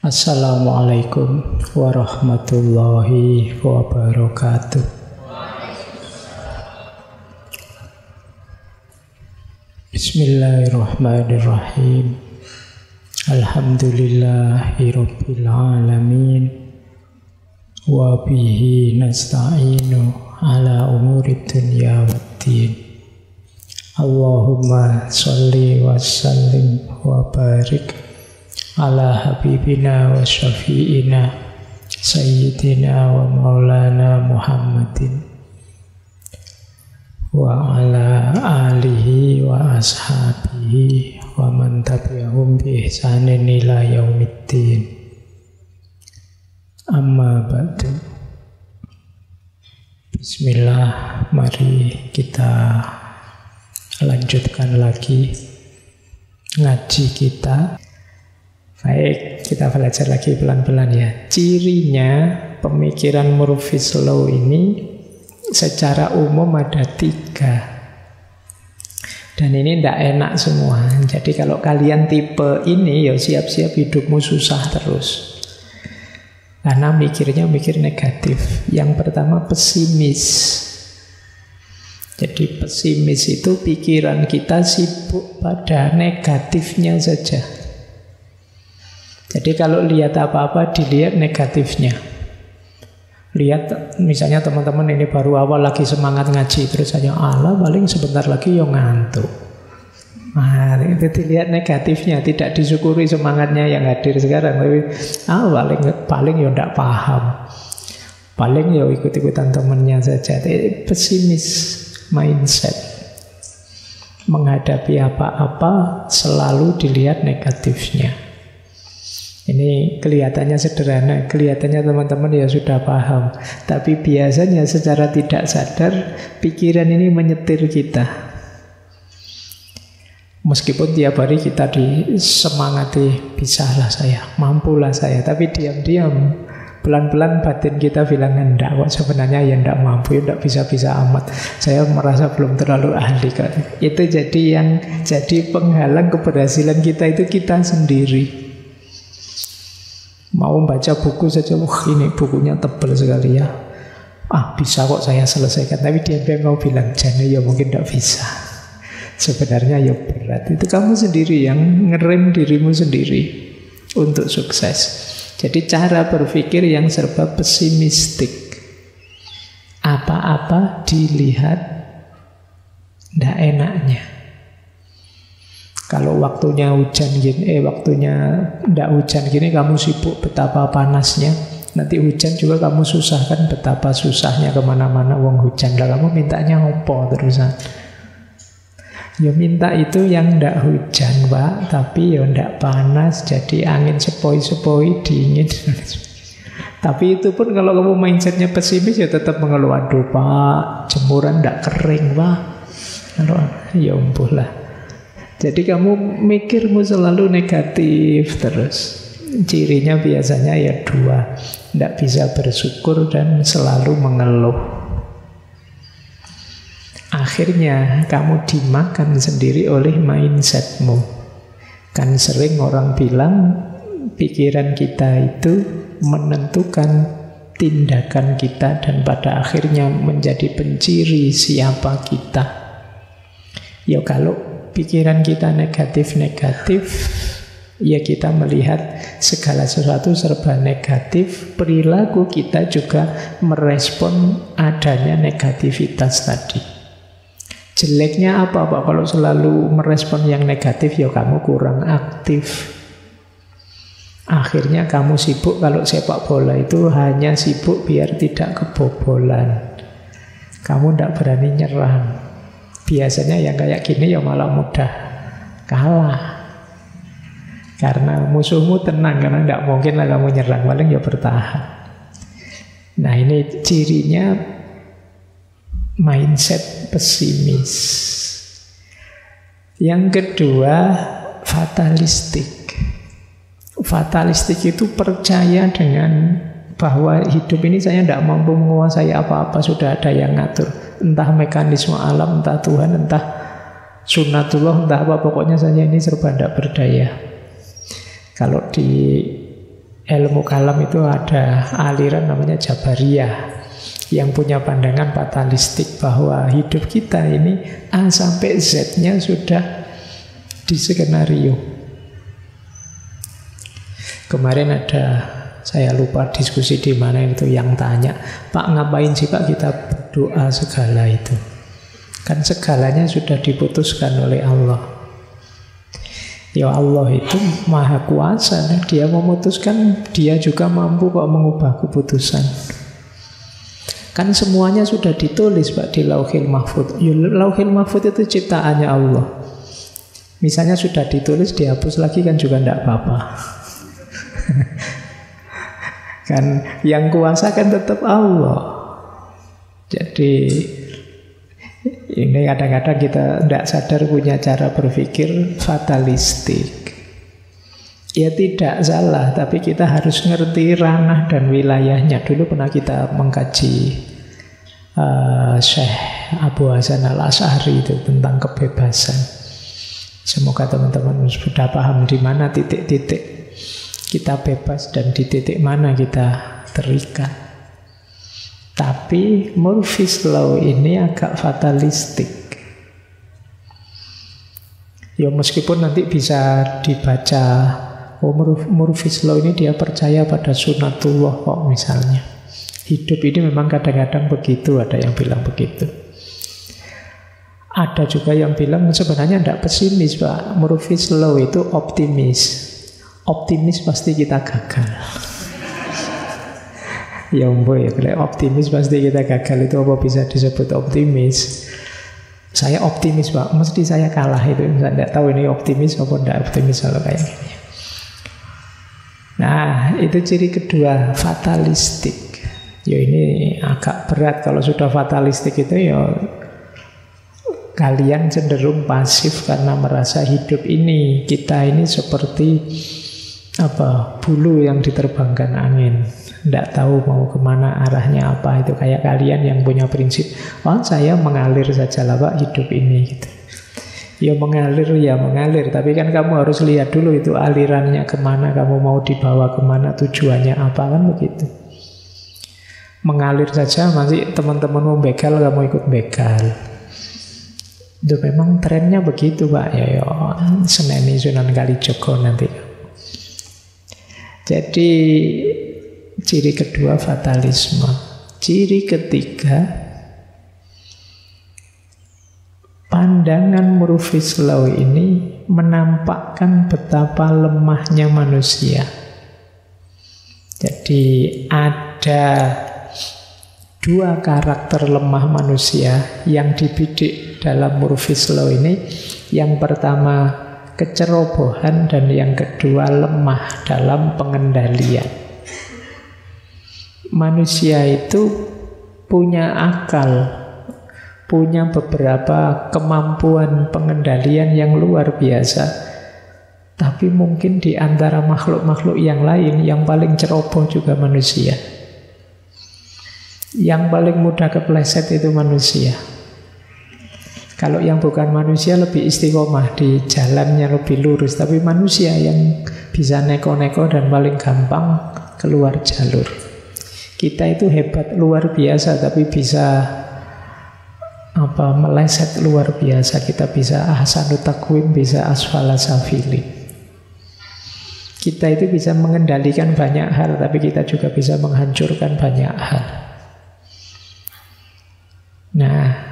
Assalamualaikum warahmatullahi wabarakatuh. Bismillahirrahmanirrahim. Alhamdulillahirabbil alamin. Wa bihi nasta'inu ala umurid dunya waddin. Allahumma sholli wa sallim wa barik ala habibina wa syafi'ina sayyidina wa maulana Muhammadin wa ala alihi wa ashabihi wa man tabi'ahum bi ihsanin ila yaumiddin. Amma ba'du. Bismillah, mari kita lanjutkan lagi ngaji kita. Baik, kita belajar lagi pelan-pelan ya. Cirinya pemikiran Murphy's Law ini secara umum ada 3. Dan ini tidak enak semua. Jadi kalau kalian tipe ini, ya siap-siap hidupmu susah terus. Karena mikir negatif. Yang pertama pesimis. Jadi pesimis itu pikiran kita sibuk pada negatifnya saja. Jadi kalau lihat apa-apa dilihat negatifnya. Lihat misalnya teman-teman ini baru awal lagi semangat ngaji, terus saja Allah paling sebentar lagi yang ngantuk. Nah, itu dilihat negatifnya, tidak disyukuri semangatnya yang hadir sekarang. Tapi paling ya tidak paham. Paling ya ikut-ikutan temannya saja. Pesimis mindset. Menghadapi apa-apa selalu dilihat negatifnya. Ini kelihatannya sederhana, kelihatannya teman-teman ya sudah paham. Tapi biasanya secara tidak sadar, pikiran ini menyetir kita. Meskipun tiap hari kita disemangati, bisalah saya, mampulah saya. Tapi diam-diam, pelan-pelan batin kita bilang, enggak kok sebenarnya ya enggak mampu, ya enggak bisa-bisa amat. Saya merasa belum terlalu ahli kok. Itu jadi penghalang keberhasilan kita itu kita sendiri. Mau baca buku saja, ini bukunya tebal sekali ya. Bisa kok saya selesaikan. Tapi dia mau bilang, jangan ya mungkin tidak bisa. Sebenarnya ya berat. Itu kamu sendiri yang ngerem dirimu sendiri untuk sukses. Jadi cara berpikir yang serba pesimistik. Apa-apa dilihat tidak enaknya. Kalau waktunya hujan gini, waktunya tidak hujan gini, kamu sibuk betapa panasnya. Nanti hujan juga kamu susahkan betapa susahnya kemana-mana wong hujan. Lah kamu mintanya ngopo terusan? Ya minta itu yang tidak hujan, Pak, tapi ya tidak panas, jadi angin sepoi-sepoi, dingin. Tapi itu pun kalau kamu mindsetnya pesimis ya tetap mengeluh, aduh Pak, jemuran tidak kering Pak. Ya umpuh lah. Jadi kamu mikirmu selalu negatif terus. Cirinya biasanya ya 2. Tidak bisa bersyukur dan selalu mengeluh. Akhirnya kamu dimakan sendiri oleh mindsetmu. Kan sering orang bilang pikiran kita itu menentukan tindakan kita dan pada akhirnya menjadi penciri siapa kita. Ya kalau pikiran kita negatif-negatif, ya kita melihat segala sesuatu serba negatif. Perilaku kita juga merespon adanya negativitas tadi. Jeleknya apa Pak? Kalau selalu merespon yang negatif, ya kamu kurang aktif. Akhirnya kamu sibuk. Kalau sepak bola itu hanya sibuk biar tidak kebobolan. Kamu tidak berani nyerang. Biasanya yang kayak gini ya malah mudah kalah. Karena musuhmu tenang, karena tidak mungkin lah kamu nyerang, paling ya bertahan. Nah ini cirinya mindset pesimis. Yang kedua, fatalistik. Fatalistik itu percaya dengan bahwa hidup ini saya tidak mampu menguasai apa-apa, sudah ada yang ngatur. Entah mekanisme alam, entah Tuhan, entah sunnatullah, entah apa, pokoknya saja ini serba tidak berdaya. Kalau di ilmu kalam itu ada aliran namanya Jabariyah yang punya pandangan fatalistik bahwa hidup kita ini A sampai Z-nya sudah diskenario. Kemarin ada, saya lupa diskusi di mana itu, yang tanya, Pak ngapain sih Pak kita berdoa segala itu? Kan segalanya sudah diputuskan oleh Allah. Ya Allah itu maha kuasa, dia memutuskan, dia juga mampu kok mengubah keputusan. Kan semuanya sudah ditulis Pak di Lauhil Mahfudz. Ya, Lauhil Mahfudz itu ciptaannya Allah. Misalnya sudah ditulis, dihapus lagi kan juga tidak apa-apa. Kan yang kuasa kan tetap Allah. Jadi ini kadang-kadang kita tidak sadar punya cara berpikir fatalistik. Ya tidak salah, tapi kita harus ngerti ranah dan wilayahnya. Dulu pernah kita mengkaji Syekh Abu Hasan Al-Asy'ari itu tentang kebebasan. Semoga teman-teman sudah paham di mana titik-titik kita bebas dan di titik mana kita terikat. Tapi Murphy's Law ini agak fatalistik. Ya meskipun nanti bisa dibaca, oh Murphy's Law ini dia percaya pada sunatullah kok misalnya. Hidup ini memang kadang-kadang begitu, ada yang bilang begitu. Ada juga yang bilang sebenarnya tidak pesimis Pak. Murphy's Law itu optimis. Optimis pasti kita gagal. Ya boy, kalau optimis pasti kita gagal itu apa bisa disebut optimis? Saya optimis Pak, mesti saya kalah itu. Saya tidak tahu ini optimis apa tidak optimis kalau kayak gini. Nah, itu ciri kedua, fatalistik. Ya ini agak berat kalau sudah fatalistik itu ya kalian cenderung pasif karena merasa hidup ini, kita ini seperti bulu yang diterbangkan angin. Tidak tahu mau kemana arahnya apa. Itu kayak kalian yang punya prinsip, saya mengalir saja lah Pak hidup ini gitu. Ya mengalir, tapi kan kamu harus lihat dulu itu alirannya kemana, kamu mau dibawa kemana, tujuannya apa, kan begitu. Mengalir saja masih teman-teman mau begal, kamu ikut begal. Itu memang trennya begitu Pak. Ya Seneni Sunan Kalijogo nanti. Jadi ciri kedua fatalisme. Ciri ketiga, pandangan Murphy's Law ini menampakkan betapa lemahnya manusia. Jadi ada dua karakter lemah manusia yang dibidik dalam Murphy's Law ini. Yang pertama kecerobohan dan yang kedua lemah dalam pengendalian. Manusia itu punya akal, punya beberapa kemampuan pengendalian yang luar biasa. Tapi mungkin di antara makhluk-makhluk yang lain, yang paling ceroboh juga manusia. Yang paling mudah kepleset itu manusia. Kalau yang bukan manusia lebih istiqomah, di jalannya lebih lurus. Tapi manusia yang bisa neko-neko dan paling gampang keluar jalur. Kita itu hebat luar biasa, tapi bisa meleset luar biasa. Kita bisa ahsanu taqwim, bisa asfala safilin. Kita itu bisa mengendalikan banyak hal, tapi kita juga bisa menghancurkan banyak hal. Nah,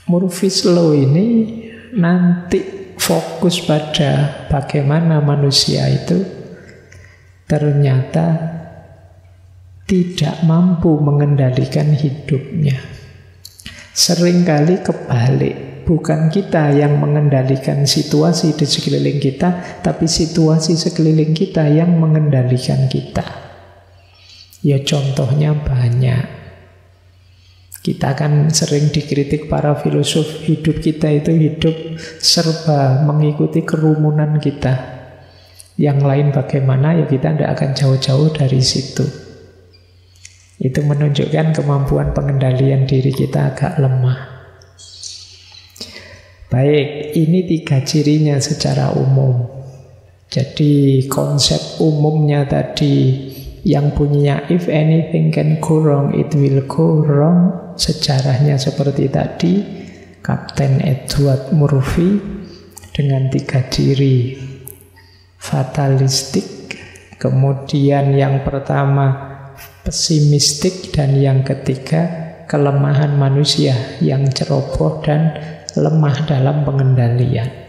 Murphy's Law ini nanti fokus pada bagaimana manusia itu ternyata tidak mampu mengendalikan hidupnya. Seringkali kebalik, bukan kita yang mengendalikan situasi di sekeliling kita, tapi situasi sekeliling kita yang mengendalikan kita. Ya contohnya banyak. Kita kan sering dikritik para filosof, hidup kita itu hidup serba mengikuti kerumunan kita. Yang lain bagaimana, ya kita tidak akan jauh-jauh dari situ. Itu menunjukkan kemampuan pengendalian diri kita agak lemah. Baik, ini 3 cirinya secara umum. Jadi konsep umumnya tadi yang bunyinya if anything can go wrong, it will go wrong. Sejarahnya seperti tadi, Kapten Edward Murphy dengan 3 ciri fatalistik, kemudian yang pertama pesimistik, dan yang ketiga kelemahan manusia yang ceroboh dan lemah dalam pengendalian.